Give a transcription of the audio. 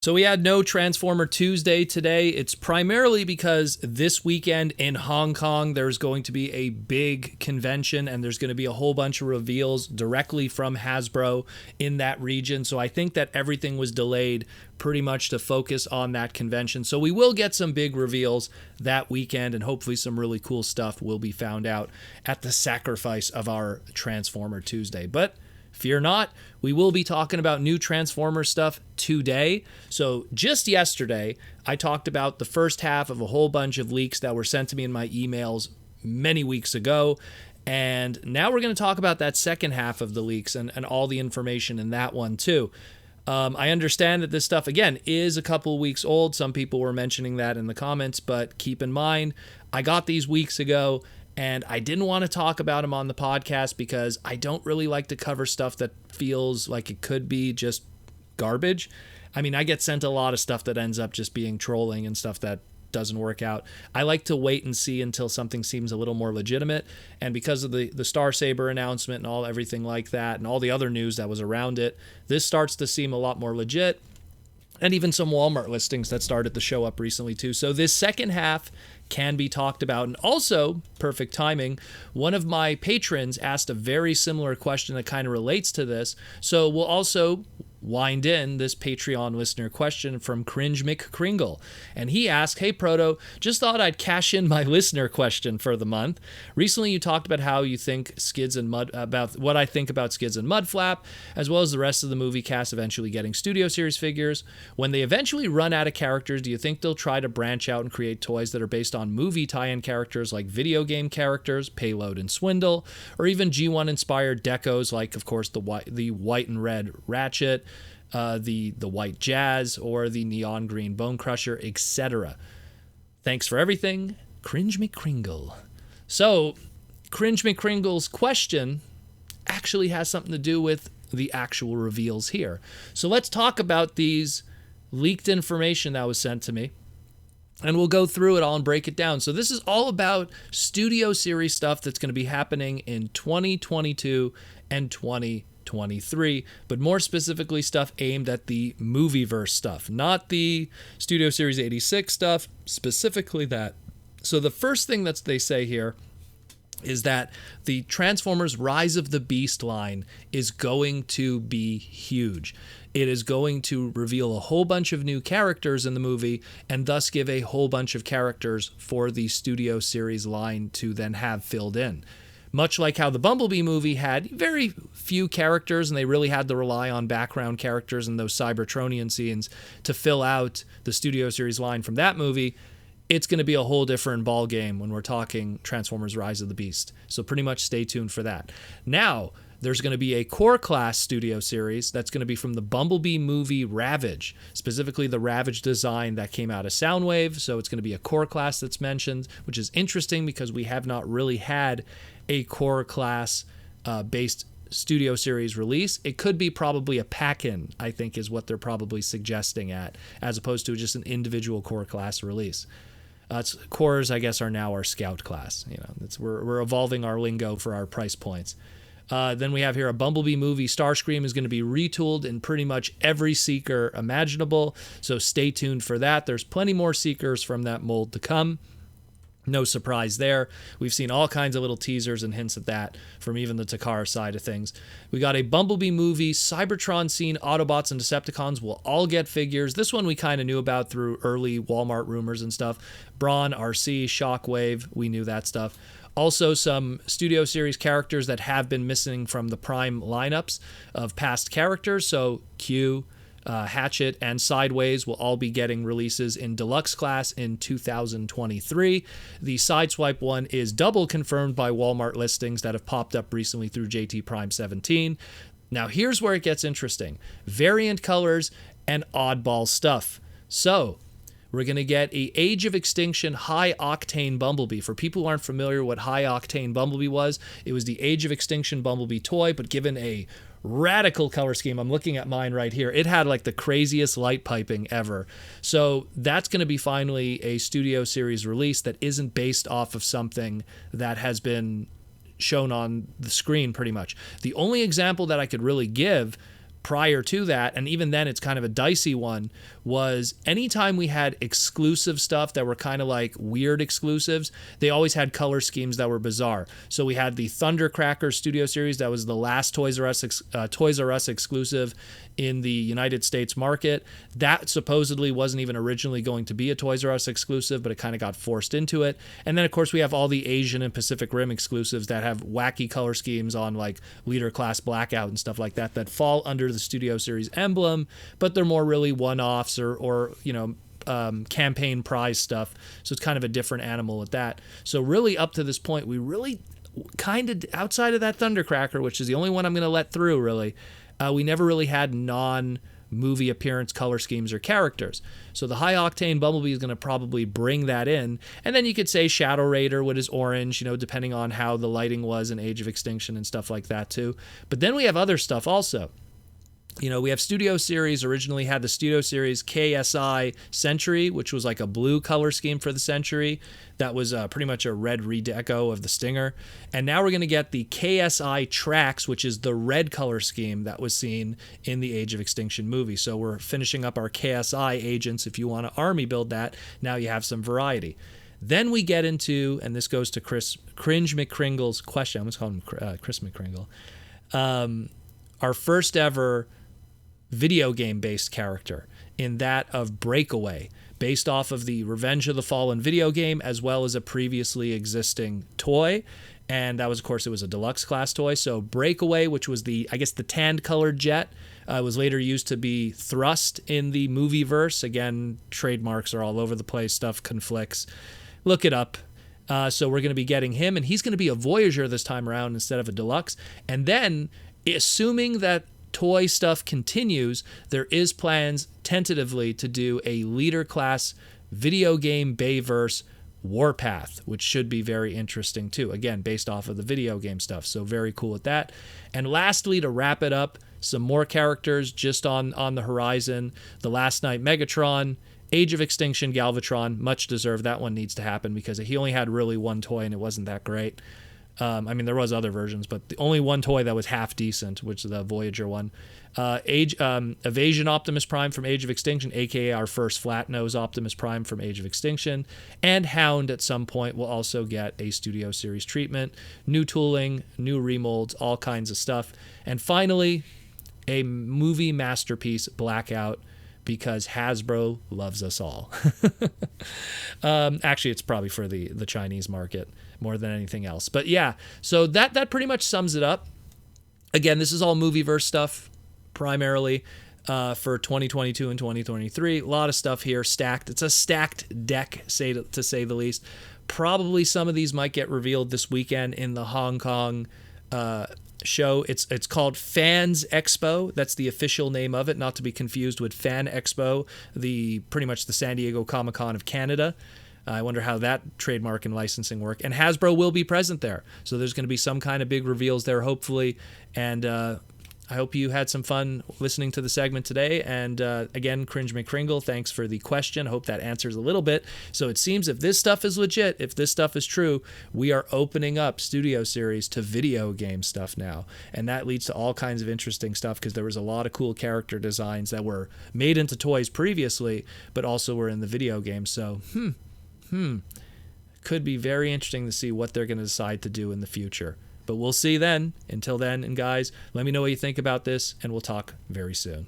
So we had no Transformer Tuesday today. It's primarily because this weekend in Hong Kong, there's going to be a big convention and there's going to be a whole bunch of reveals directly from Hasbro in that region. So I think that everything was delayed pretty much to focus on that convention. So we will get some big reveals that weekend, and hopefully some really cool stuff will be found out at the sacrifice of our Transformer Tuesday. But fear not, we will be talking about new Transformer stuff today. So just yesterday, I talked about the first half of a whole bunch of leaks that were sent to me in my emails many weeks ago. And now we're going to talk about that second half of the leaks and all the information in that one too. I understand that this stuff, again, is a couple weeks old. Some people were mentioning that in the comments, but keep in mind, I got these weeks ago, and I didn't want to talk about them on the podcast because I don't really like to cover stuff that feels like it could be just garbage. I mean, I get sent a lot of stuff that ends up just being trolling and stuff that doesn't work out. I like to wait and see until something seems a little more legitimate. And because of the Star Saber announcement and everything like that and all the other news that was around it, this starts to seem a lot more legit. And even some Walmart listings that started to show up recently too. So this second half can be talked about. And also, perfect timing, one of my patrons asked a very similar question that kind of relates to this. So we'll also wind in this Patreon listener question from Cringe McCringle. And he asked, "Hey Proto, just thought I'd cash in my listener question for the month. Recently you talked about how you think Skids and Mud, about what I think about Skids and Mudflap, as well as the rest of the movie cast eventually getting Studio Series figures. When they eventually run out of characters, do you think they'll try to branch out and create toys that are based on movie tie-in characters like video game characters, Payload and Swindle, or even G1 inspired decos like, of course, the white and red Ratchet, the white Jazz, or the neon green Bone Crusher, etc. Thanks for everything, Cringe McCringle." So, Cringe McCringle's question actually has something to do with the actual reveals here. So let's talk about these leaked information that was sent to me, and we'll go through it all and break it down. So this is all about Studio Series stuff that's going to be happening in 2022 and 2023, but more specifically stuff aimed at the Movieverse stuff, not the Studio Series 86 stuff, specifically that. So the first thing that they say here is that the Transformers Rise of the Beast line is going to be huge. It is going to reveal a whole bunch of new characters in the movie and thus give a whole bunch of characters for the Studio Series line to then have filled in. Much like how the Bumblebee movie had very few characters and they really had to rely on background characters and those Cybertronian scenes to fill out the Studio Series line from that movie, it's going to be a whole different ball game when we're talking Transformers Rise of the Beast. So pretty much stay tuned for that. Now, there's going to be a Core Class Studio Series that's going to be from the Bumblebee movie Ravage, specifically the Ravage design that came out of Soundwave. So it's going to be a Core Class that's mentioned, which is interesting because we have not really had a Core Class based Studio Series release. It could be probably a pack-in, I think, is what they're probably suggesting as opposed to just an individual Core Class release. Cores, I guess, are now our Scout class. We're evolving our lingo for our price points. Then we have here a Bumblebee movie. Starscream is going to be retooled in pretty much every Seeker imaginable, so stay tuned for that. There's plenty more Seekers from that mold to come. No surprise there. We've seen all kinds of little teasers and hints at that from even the Takara side of things. We got a Bumblebee movie. Cybertron scene, Autobots and Decepticons will all get figures. This one we kind of knew about through early Walmart rumors and stuff. Brawn, RC, Shockwave, we knew that stuff. Also, some Studio Series characters that have been missing from the Prime lineups of past characters. So Q, Hatchet, and Sideways will all be getting releases in Deluxe Class in 2023. The Sideswipe one is double confirmed by Walmart listings that have popped up recently through JT Prime 17. Now, here's where it gets interesting. Variant colors and oddball stuff. So, we're going to get a Age of Extinction High Octane Bumblebee. For people who aren't familiar what High Octane Bumblebee was, it was the Age of Extinction Bumblebee toy, but given a radical color scheme. I'm looking at mine right here. It had like the craziest light piping ever. So that's going to be finally a Studio Series release that isn't based off of something that has been shown on the screen pretty much. The only example that I could really give prior to that, and even then it's kind of a dicey one, was anytime we had exclusive stuff that were kind of like weird exclusives, they always had color schemes that were bizarre. So we had the Thundercracker Studio Series that was the last Toys R Us exclusive in the United States market. That supposedly wasn't even originally going to be a Toys R Us exclusive, but it kind of got forced into it. And then, of course, we have all the Asian and Pacific Rim exclusives that have wacky color schemes on like Leader Class Blackout and stuff like that fall under the Studio Series emblem, but they're more really one-offs or campaign prize stuff. So it's kind of a different animal at that. So really up to this point, we really kind of, outside of that Thundercracker, which is the only one I'm going to let through really, we never really had non-movie appearance color schemes or characters. So the High Octane Bumblebee is going to probably bring that in. And then you could say Shadow Raider with his orange, depending on how the lighting was in Age of Extinction and stuff like that too. But then we have other stuff also. We have Studio Series, originally had the Studio Series KSI Century, which was like a blue color scheme for the Century. That was pretty much a red redeco of the Stinger. And now we're going to get the KSI Trax, which is the red color scheme that was seen in the Age of Extinction movie. So we're finishing up our KSI agents. If you want to army build that, now you have some variety. Then we get into, and this goes to Cringe McCringle's question. I'm going to call him Chris McCringle. Our first ever video game based character, in that of Breakaway, based off of the Revenge of the Fallen video game as well as a previously existing toy. And that was, of course, it was a deluxe class toy. So Breakaway, which was the tanned colored jet, was later used to be Thrust in the movie verse. Again, trademarks are all over the place, stuff conflicts. Look it up. So we're going to be getting him, and he's going to be a Voyager this time around instead of a deluxe. And then, assuming that toy stuff continues, there is plans tentatively to do a Leader Class video game Bayverse Warpath, which should be very interesting too. Again, based off of the video game stuff. So very cool with that. And lastly, to wrap it up, some more characters just on the horizon. The Last Night Megatron, Age of Extinction Galvatron, much deserved. That one needs to happen because he only had really one toy and it wasn't that great. There was other versions, but the only one toy that was half decent, which is the Voyager one. Evasion Optimus Prime from Age of Extinction, aka our first flat nose Optimus Prime from Age of Extinction. And Hound at some point will also get a Studio Series treatment. New tooling, new remolds, all kinds of stuff. And finally, a movie masterpiece, Blackout, because Hasbro loves us all. Actually, it's probably for the Chinese market more than anything else. But yeah, so that pretty much sums it up. Again, this is all Movieverse stuff primarily for 2022 and 2023. A lot of stuff here stacked. It's a stacked deck, to say the least. Probably some of these might get revealed this weekend in the Hong Kong show. It's called Fans Expo. That's the official name of it, not to be confused with Fan Expo, pretty much the San Diego Comic-Con of Canada. I wonder how that trademark and licensing work. And Hasbro will be present there. So there's going to be some kind of big reveals there, hopefully. And I hope you had some fun listening to the segment today. And again, Cringe McCringle, thanks for the question. I hope that answers a little bit. So it seems if this stuff is legit, if this stuff is true, we are opening up Studio Series to video game stuff now. And that leads to all kinds of interesting stuff because there was a lot of cool character designs that were made into toys previously, but also were in the video game. So, could be very interesting to see what they're going to decide to do in the future. But we'll see then. Until then, and guys, let me know what you think about this, and we'll talk very soon.